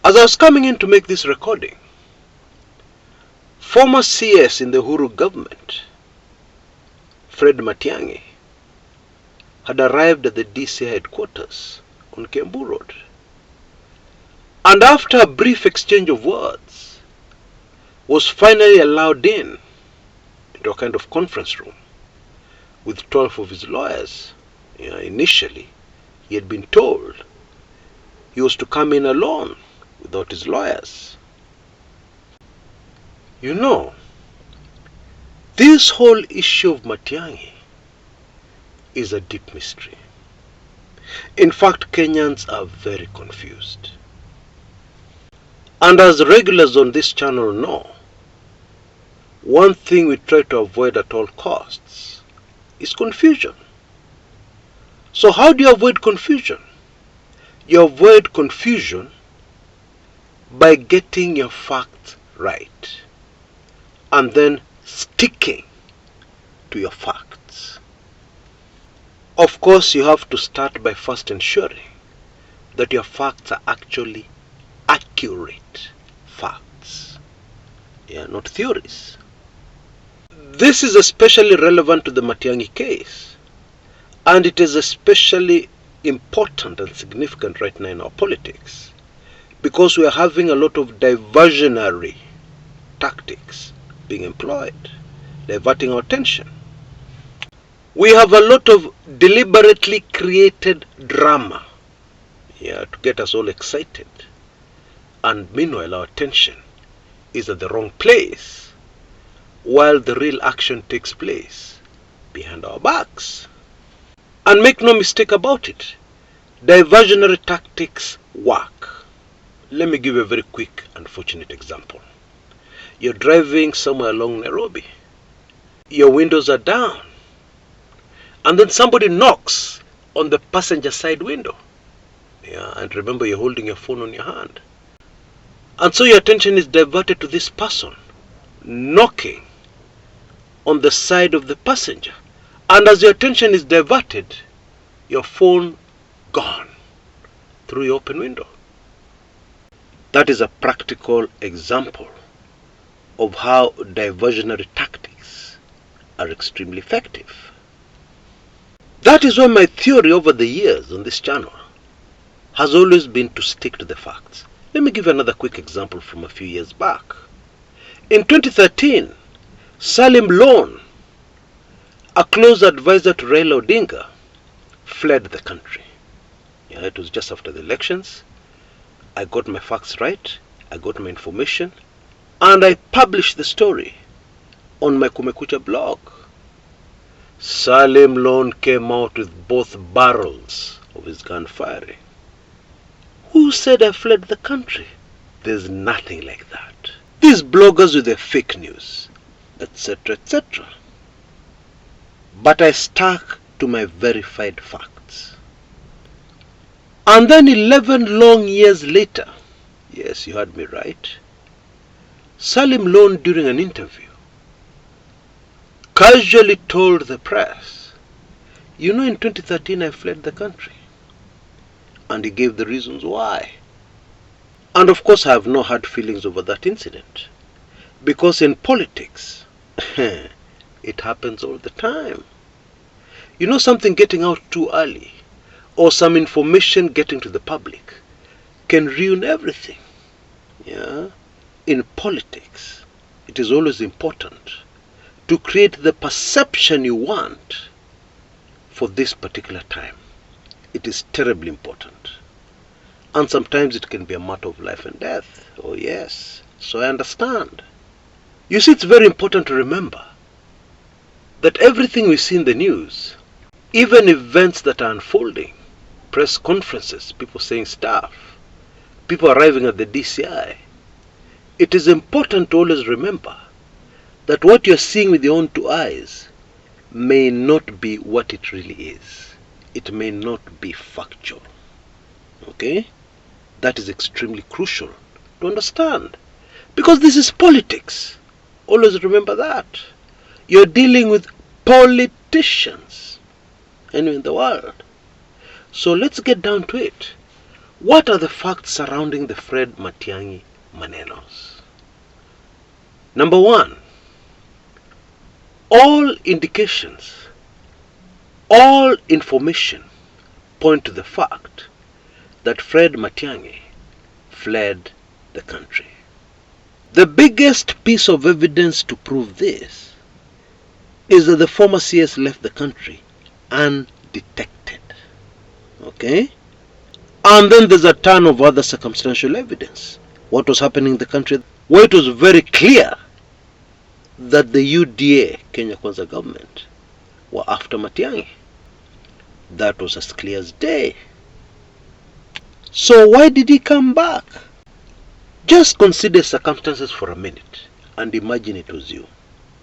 As I was coming in to make this recording, former CS in the Uhuru government, Fred Matiangi, had arrived at the DCI headquarters on Kiambu Road. And after a brief exchange of words, was finally allowed into a kind of conference room with 12 of his lawyers. Initially, he had been told he was to come in alone without his lawyers. This whole issue of Matiangi is a deep mystery. In fact, Kenyans are very confused. And as regulars on this channel know, one thing we try to avoid at all costs is confusion. So how do you avoid confusion? You avoid confusion by getting your facts right and then sticking to your facts. Of course, you have to start by first ensuring that your facts are actually accurate facts, not theories. This is especially relevant to the Matiangi case, and it is especially important and significant right now in our politics because we are having a lot of diversionary tactics being employed, diverting our attention. We have a lot of deliberately created drama to get us all excited, and meanwhile our attention is at the wrong place while the real action takes place behind our backs. And make no mistake about it, diversionary tactics work. Let me give you a very quick and fortunate example. You're driving somewhere along Nairobi. Your windows are down. And then somebody knocks on the passenger side window. And remember, you're holding your phone on your hand. And so your attention is diverted to this person knocking on the side of the passenger. And as your attention is diverted, your phone gone through your open window. That is a practical example of how diversionary tactics are extremely effective. That is why my theory over the years on this channel has always been to stick to the facts. Let me give you another quick example from a few years back. In 2013, Salim Loan, a close advisor to Raila Odinga, fled the country. It was just after the elections. I got my facts right, I got my information, and I published the story on my Kumekucha blog. Salim Loan came out with both barrels of his gun firing. Who said I fled the country? There's nothing like that. These bloggers with their fake news, etc., etc. But I stuck to my verified facts. And then 11 long years later, yes, you heard me right, Salim Loan, during an interview, casually told the press, in 2013 I fled the country. And he gave the reasons why. And of course I have no hard feelings over that incident. Because in politics, it happens all the time. Something getting out too early, or some information getting to the public, can ruin everything. In politics, it is always important to create the perception you want for this particular time. It is terribly important. And sometimes it can be a matter of life and death. Oh yes, so I understand. You see, it's very important to remember that everything we see in the news, even events that are unfolding, press conferences, people saying stuff, people arriving at the DCI, it is important to always remember that what you're seeing with your own two eyes may not be what it really is. It may not be factual. Okay? That is extremely crucial to understand. Because this is politics. Always remember that. You're dealing with politicians in the world. So let's get down to it. What are the facts surrounding the Fred Matiangi manenos? Number one, all indications, all information point to the fact that Fred Matiangi fled the country. The biggest piece of evidence to prove this is that the former CS left the country undetected. Okay? And then there's a ton of other circumstantial evidence. What was happening in the country, where it was very clear that the UDA, Kenya Kwanza government, were after Matiangi. That was as clear as day. So why did he come back? Just consider circumstances for a minute and imagine it was you.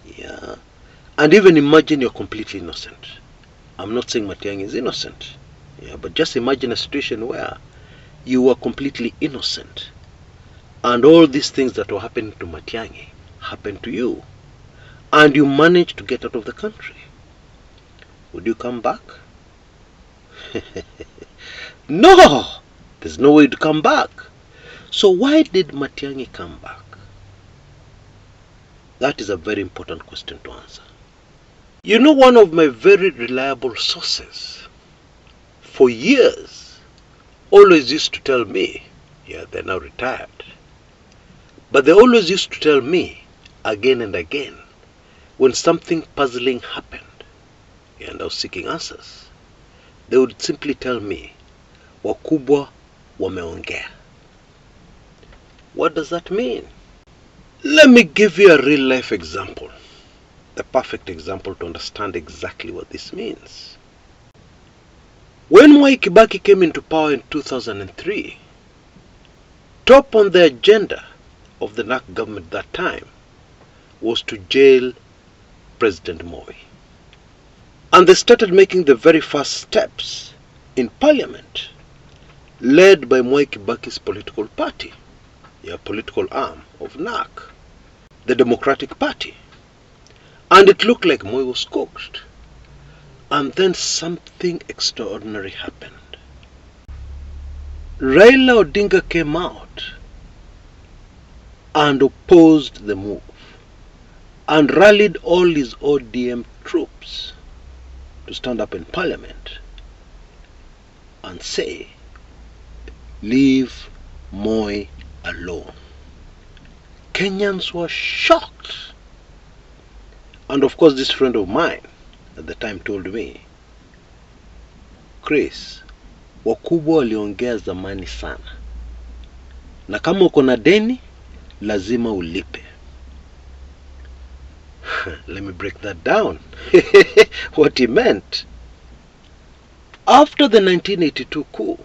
Yeah. And even imagine you're completely innocent. I'm not saying Matiangi is innocent. Yeah, but just imagine a situation where you were completely innocent and all these things that were happening to Matiangi happened to you and you managed to get out of the country. Would you come back? No! There's no way to come back. So why did Matiangi come back? That is a very important question to answer. You know, one of my very reliable sources for years always used to tell me, yeah, they're now retired, but they always used to tell me again and again when something puzzling happened, yeah, and I was seeking answers, they would simply tell me, wakubwa wameongea. What does that mean? Let me give you a real life example, the perfect example to understand exactly what this means. When Mwai Kibaki came into power in 2003, top on the agenda of the NAC government that time was to jail President Moi. And they started making the very first steps in parliament, led by Mwai Kibaki's political party, a political arm of NAC, the Democratic Party. And it looked like Moi was cooked. And then something extraordinary happened. Raila Odinga came out and opposed the move and rallied all his ODM troops to stand up in parliament and say, leave Moi alone. Kenyans were shocked. And of course this friend of mine at the time told me, Chris, wakubwa waliongea zamani sana. Na kama uko na deni, lazima ulipe. Let me break that down. What he meant. After the 1982 coup,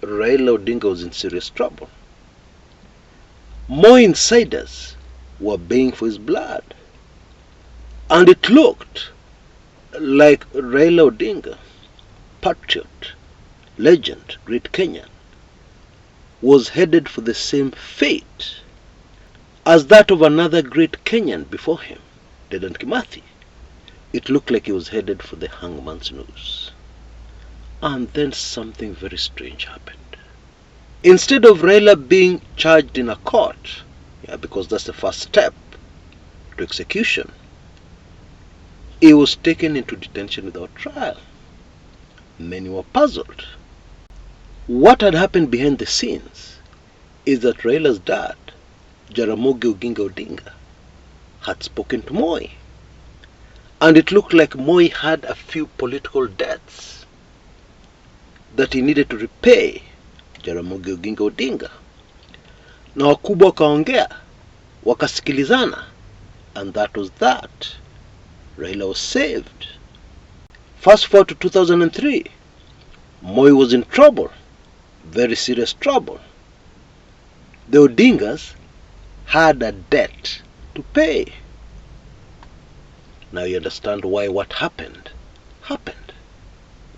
Raila Odinga was in serious trouble. More insiders were baying for his blood. And it looked like Raila Odinga, patriot, legend, great Kenyan, was headed for the same fate as that of another great Kenyan before him, Dedan Kimathi. It looked like he was headed for the hangman's noose. And then something very strange happened. Instead of Raila being charged in a court, because that's the first step to execution, he was taken into detention without trial. Many were puzzled. What had happened behind the scenes is that Raila's dad, Jaramogi Oginga Odinga, had spoken to Moi. And it looked like Moi had a few political debts that he needed to repay Jaramogi Oginga Odinga. Na wakubwa wakaongea, wakasikilizana, and that was that. Raila was saved. Fast forward to 2003, Moi was in trouble, very serious trouble. The Odingas had a debt to pay. Now you understand why what happened.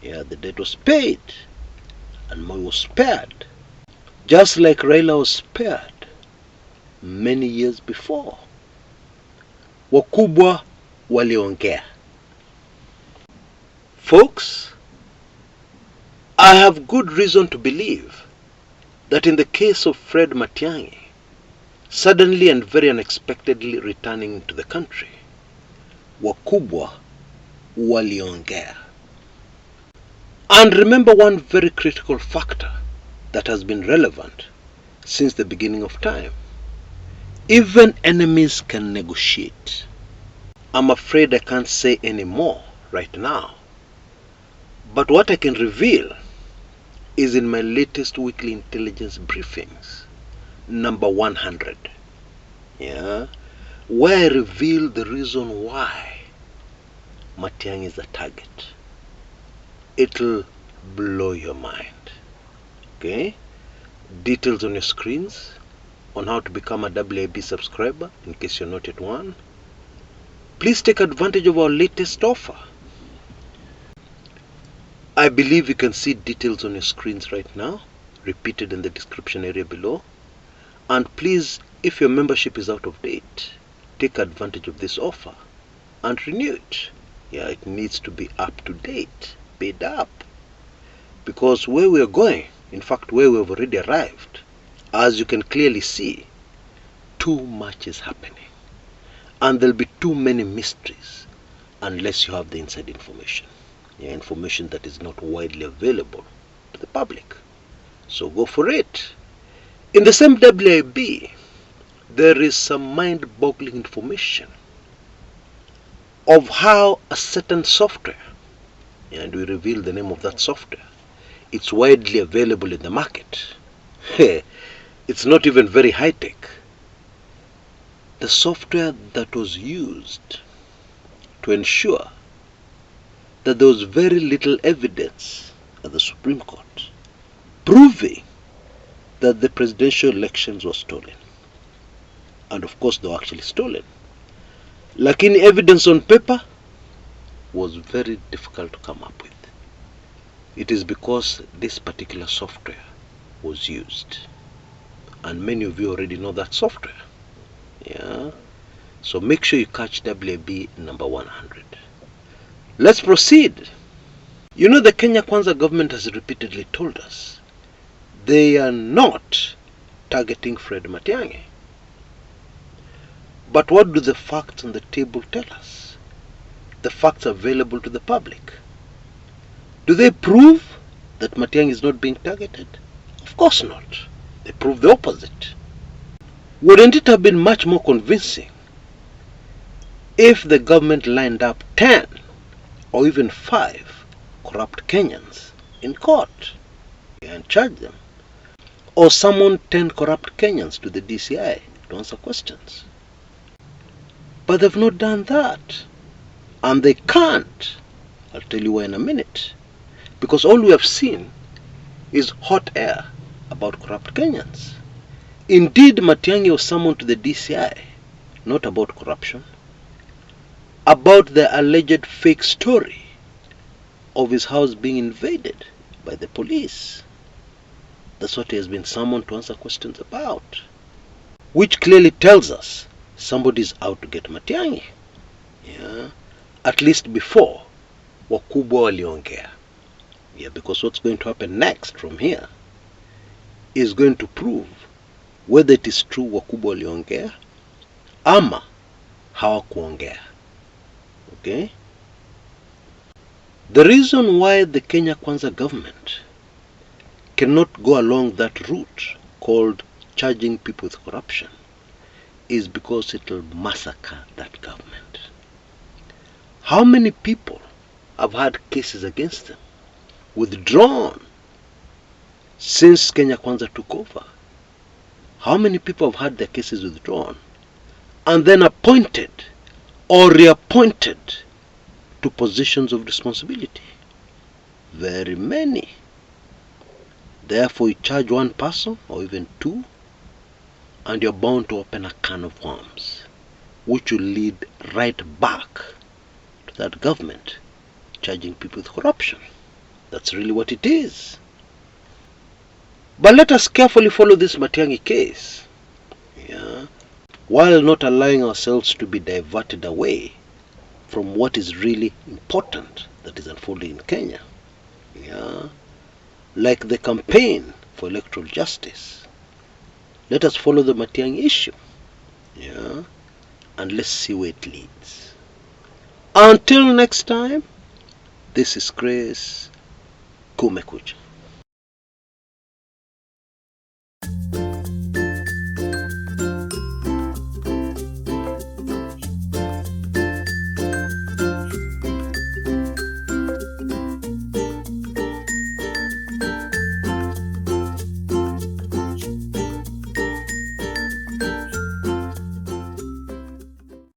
Yeah, the debt was paid and Moi was spared. Just like Raila was spared many years before. Wakubwa waliongea. Folks, I have good reason to believe that in the case of Fred Matiangi, suddenly and very unexpectedly returning to the country, wakubwa waliongea. And remember one very critical factor that has been relevant since the beginning of time. Even enemies can negotiate. I'm afraid I can't say any more right now. But what I can reveal is in my latest Weekly Intelligence Briefings, number 100. Yeah, where I reveal the reason why Matiangi is a target. It'll blow your mind. Okay? Details on your screens on how to become a WIB subscriber in case you're not yet one. Please take advantage of our latest offer. I believe you can see details on your screens right now, repeated in the description area below. And please, if your membership is out of date, take advantage of this offer and renew it. Yeah, it needs to be up to date, paid up. Because where we are going, in fact where we have already arrived, as you can clearly see, too much is happening. And there'll be too many mysteries unless you have the inside information. Yeah, information that is not widely available to the public. So go for it. In the same WIB, there is some mind-boggling information of how a certain software, and we reveal the name of that software, it's widely available in the market. It's not even very high-tech. The software that was used to ensure that there was very little evidence at the Supreme Court proving that the presidential elections were stolen. And of course they were actually stolen. Lakini evidence on paper was very difficult to come up with. It is because this particular software was used. And many of you already know that software. Yeah. So make sure you catch WIB number 100. Let's proceed. You know, the Kenya Kwanza government has repeatedly told us they are not targeting Fred Matiangi. But what do the facts on the table tell us? The facts available to the public. Do they prove that Matiangi is not being targeted? Of course not. They prove the opposite. Wouldn't it have been much more convincing if the government lined up 10 or even 5 corrupt Kenyans in court and charged them? Or summoned 10 corrupt Kenyans to the DCI to answer questions? But they've not done that. And they can't. I'll tell you why in a minute. Because all we have seen is hot air about corrupt Kenyans. Indeed, Matiangi was summoned to the DCI, not about corruption, about the alleged fake story of his house being invaded by the police. That's what he has been summoned to answer questions about. Which clearly tells us somebody's out to get Matiangi. Yeah. At least before wakubwa waliongea. Yeah, because what's going to happen next from here is going to prove whether it is true wakubwa waliongea ama hawakuongea. Okay? The reason why the Kenya Kwanza government cannot go along that route called charging people with corruption is because it will massacre that government. How many people have had cases against them withdrawn since Kenya Kwanza took over? How many people have had their cases withdrawn and then appointed or reappointed to positions of responsibility? Very many. Therefore, you charge one person or even 2, and you're bound to open a can of worms, which will lead right back to that government charging people with corruption. That's really what it is. But let us carefully follow this Matiangi case, yeah, while not allowing ourselves to be diverted away from what is really important that is unfolding in Kenya. Yeah. like the campaign for electoral justice. Let us follow the Matiangi issue, yeah, and let's see where it leads. Until next time, this is Chris. Kumekucha.